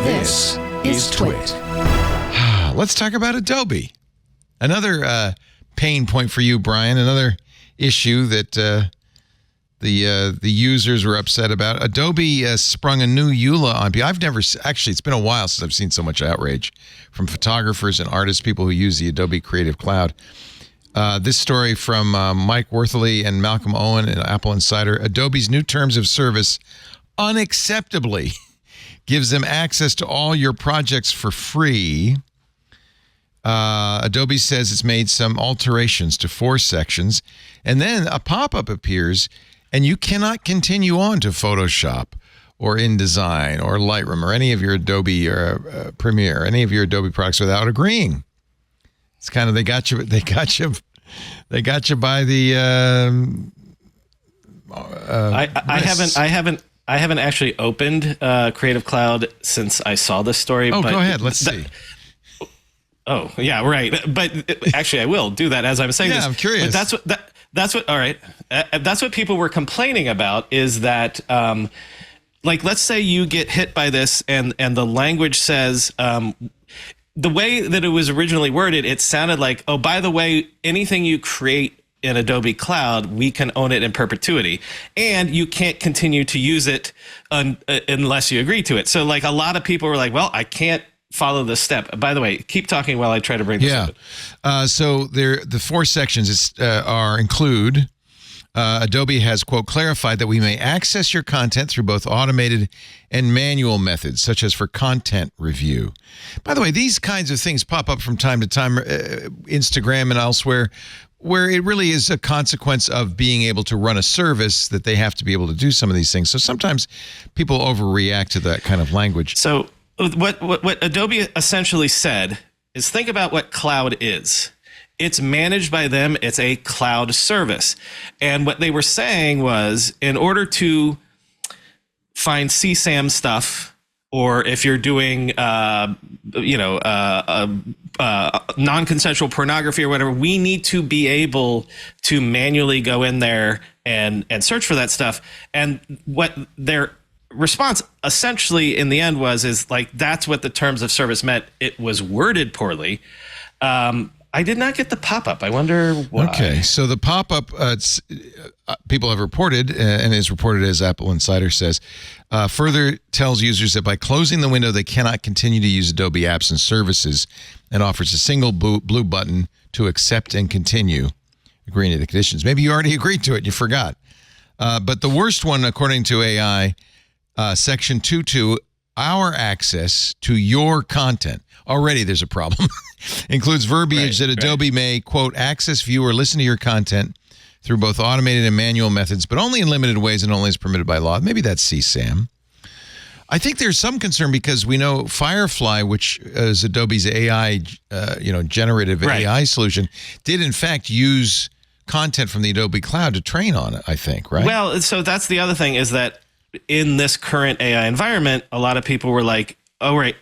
This is TWiT. Let's talk about Adobe. Another pain point for you, Brian. Another issue that the users were upset about. Adobe sprung a new eula on people. I've never actually. It's been a while since I've seen so much outrage from photographers and artists, people who use the Adobe Creative Cloud. This story from Mike Worthley and Malcolm Owen at Apple Insider. Adobe's new terms of service unacceptably gives them access to all your projects for free. Adobe says it's made some alterations to 4 sections, and then a pop-up appears, and you cannot continue on to Photoshop or InDesign or Lightroom or any of your Adobe or Premiere, any of your Adobe products without agreeing. It's kind of they got you by the. I haven't actually opened Creative Cloud since I saw this story. Oh, but go ahead. Let's see. Oh, yeah, right. But actually, I will do that as I'm saying this. Yeah, I'm curious. But that's what. All right. That's what people were complaining about. Is that like, let's say you get hit by this, and the language says. The way that it was originally worded, it sounded like, oh, by the way, anything you create in Adobe Cloud, we can own it in perpetuity, and you can't continue to use it unless you agree to it. So, like, a lot of people were like, well, I can't follow this step. By the way, keep talking while I try to bring this up. So the 4 sections include Adobe has, quote, clarified that we may access your content through both automated and manual methods, such as for content review. By the way, these kinds of things pop up from time to time, Instagram and elsewhere, where it really is a consequence of being able to run a service that they have to be able to do some of these things. So sometimes people overreact to that kind of language. So what Adobe essentially said is, think about what cloud is. It's managed by them. It's a cloud service. And what they were saying was, in order to find CSAM stuff, or if you're doing, non-consensual pornography or whatever, we need to be able to manually go in there and search for that stuff. And what their response essentially in the end is like, that's what the terms of service meant. It was worded poorly. I did not get the pop-up. I wonder why. Okay, so the pop-up, people have reported, and is reported as Apple Insider says, further tells users that by closing the window, they cannot continue to use Adobe apps and services, and offers a single blue button to accept and continue, agreeing to the conditions. Maybe you already agreed to it, you forgot. But the worst one, according to AI, Section 2.2, our access to your content. Already there's a problem. Includes verbiage that Adobe may, quote, access, view, or listen to your content through both automated and manual methods, but only in limited ways and only as permitted by law. Maybe that's CSAM. I think there's some concern because we know Firefly, which is Adobe's AI, generative AI solution, did in fact use content from the Adobe Cloud to train on it, I think, right? Well, so that's the other thing, is that in this current AI environment, a lot of people were like, oh, right,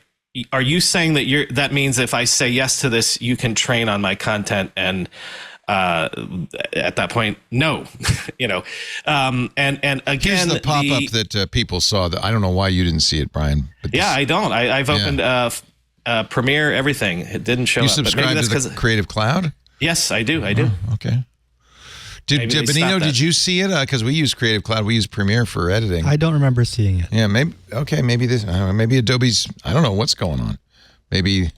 are you saying that that means if I say yes to this, you can train on my content? And at that point, no, and again, here's the pop-up that people saw. That I don't know why you didn't see it, Brian. But I don't. I've opened Premiere, everything. It didn't show up. You subscribe to the Creative Cloud? Yes, I do. I do. Okay. Benino, did you see it? Because we use Creative Cloud. We use Premiere for editing. I don't remember seeing it. Yeah, maybe. Okay, maybe this. Maybe Adobe's. I don't know what's going on. Maybe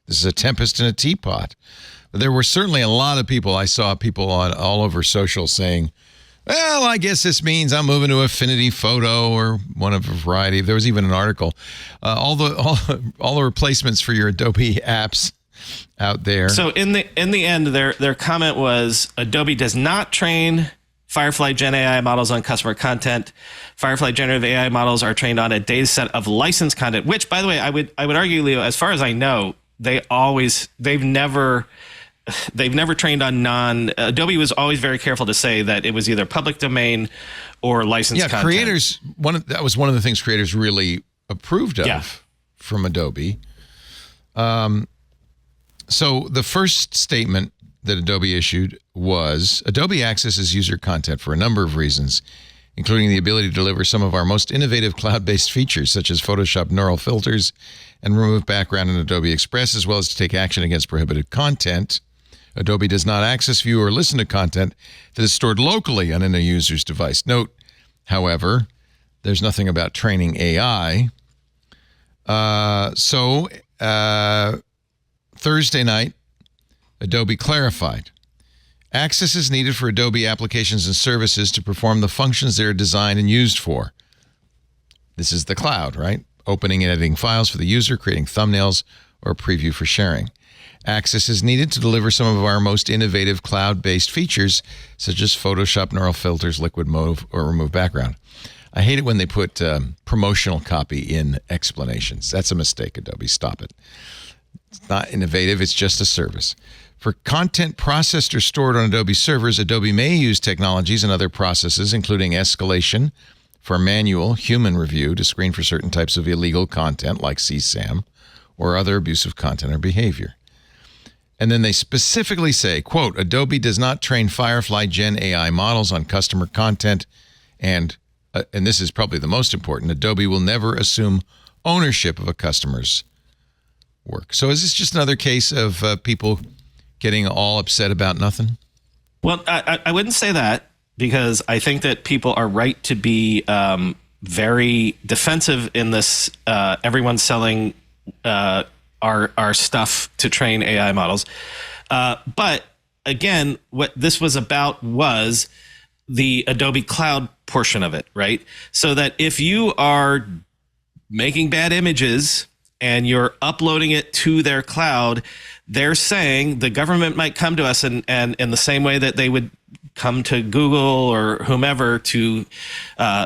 this is a tempest in a teapot. But there were certainly a lot of people. I saw people all over social saying, "Well, I guess this means I'm moving to Affinity Photo or one of a variety." There was even an article. All the replacements for your Adobe apps out there. So in the end, their comment was, Adobe does not train Firefly Gen AI models on customer content. Firefly generative AI models are trained on a data set of licensed content, which, by the way, I would argue, Leo, as far as I know, they've never trained on Adobe was always very careful to say that it was either public domain or licensed content. Creators, that was one of the things creators really approved of from Adobe. So the first statement that Adobe issued was, Adobe accesses user content for a number of reasons, including the ability to deliver some of our most innovative cloud-based features, such as Photoshop neural filters and remove background in Adobe Express, as well as to take action against prohibited content. Adobe does not access, view, or listen to content that is stored locally on a user's device. Note, however, there's nothing about training AI. Thursday night, Adobe clarified. Access is needed for Adobe applications and services to perform the functions they are designed and used for. This is the cloud, right? Opening and editing files for the user, creating thumbnails, or a preview for sharing. Access is needed to deliver some of our most innovative cloud-based features, such as Photoshop neural filters, liquid mode, or remove background. I hate it when they put promotional copy in explanations. That's a mistake, Adobe. Stop it. It's not innovative. It's just a service. For content processed or stored on Adobe servers, Adobe may use technologies and other processes, including escalation for manual human review to screen for certain types of illegal content like CSAM or other abusive content or behavior. And then they specifically say, quote, Adobe does not train Firefly Gen AI models on customer content, and this is probably the most important, Adobe will never assume ownership of a customer's work. So is this just another case of people getting all upset about nothing? Well, I wouldn't say that, because I think that people are right to be very defensive in this. Everyone's selling our stuff to train AI models. But again, what this was about was the Adobe Cloud portion of it, right? So that if you are making bad images and you're uploading it to their cloud, they're saying the government might come to us and in the same way that they would come to Google or whomever to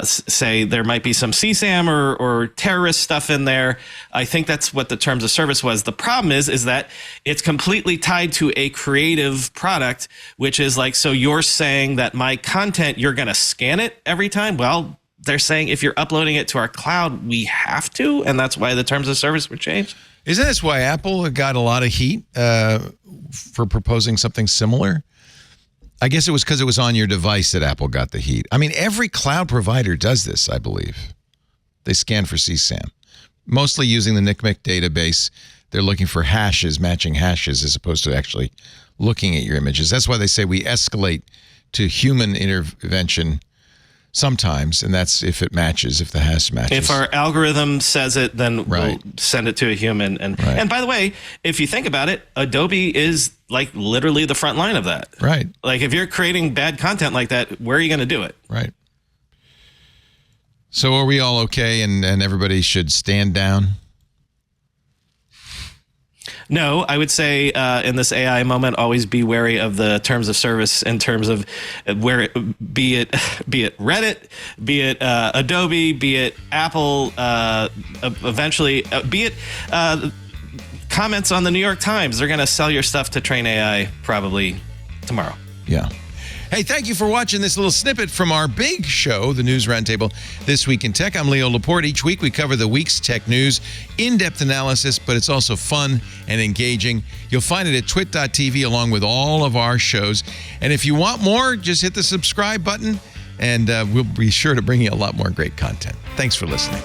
say there might be some CSAM or terrorist stuff in there. I think that's what the terms of service was. The problem is that it's completely tied to a creative product, which is like, so you're saying that my content, you're going to scan it every time? Well, they're saying if you're uploading it to our cloud, we have to, and that's why the terms of service were changed. Isn't this why Apple got a lot of heat for proposing something similar? I guess it was because it was on your device that Apple got the heat. I mean, every cloud provider does this, I believe. They scan for CSAM, mostly using the NCMEC database. They're looking for hashes, matching hashes, as opposed to actually looking at your images. That's why they say we escalate to human intervention sometimes, and that's if it matches, if the hash matches. If our algorithm says it, then right. We'll send it to a human. And right. And by the way, if you think about it, Adobe is like literally the front line of that. Right. Like if you're creating bad content like that, where are you going to do it? Right. So are we all okay and everybody should stand down? No, I would say in this AI moment, always be wary of the terms of service in terms of where it, be it Reddit, be it Adobe, be it Apple, eventually, be it comments on the New York Times. They're going to sell your stuff to train AI probably tomorrow. Yeah. Hey, thank you for watching this little snippet from our big show, the News Roundtable This Week in Tech. I'm Leo Laporte. Each week we cover the week's tech news, in-depth analysis, but it's also fun and engaging. You'll find it at twit.tv along with all of our shows. And if you want more, just hit the subscribe button and we'll be sure to bring you a lot more great content. Thanks for listening.